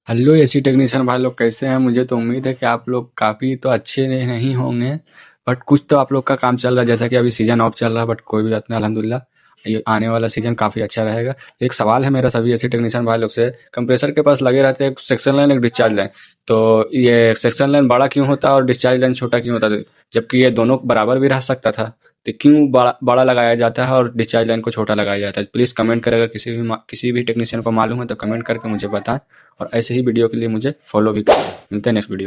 Hello AC technician भाई लोग, कैसे हैं? मुझे तो उम्मीद है कि आप लोग काफ़ी तो अच्छे नहीं होंगे, बट कुछ तो आप लोग का काम चल रहा है। जैसा कि अभी सीजन ऑफ चल रहा है, बट कोई भी बात नहीं, अल्हम्दुलिल्लाह ये आने वाला सीजन काफ़ी अच्छा रहेगा। एक सवाल है मेरा सभी एसी टेक्नीशियन भाई लोग से, कंप्रेसर के पास लगे रहते हैं एक सेक्शन लाइन एक डिस्चार्ज लाइन, तो ये सेक्शन लाइन बड़ा क्यों होता है और डिस्चार्ज लाइन छोटा क्यों होता है? जबकि ये दोनों बराबर भी रह सकता था, तो क्यों बड़ा बड़ा लगाया जाता है और डिस्चार्ज लाइन को छोटा लगाया जाता है? प्लीज़ कमेंट करें, अगर किसी भी टेक्नीशियन को मालूम है तो कमेंट करके मुझे बताएं, और ऐसे ही वीडियो के लिए मुझे फॉलो भी करें। मिलते हैं नेक्स्ट वीडियो में।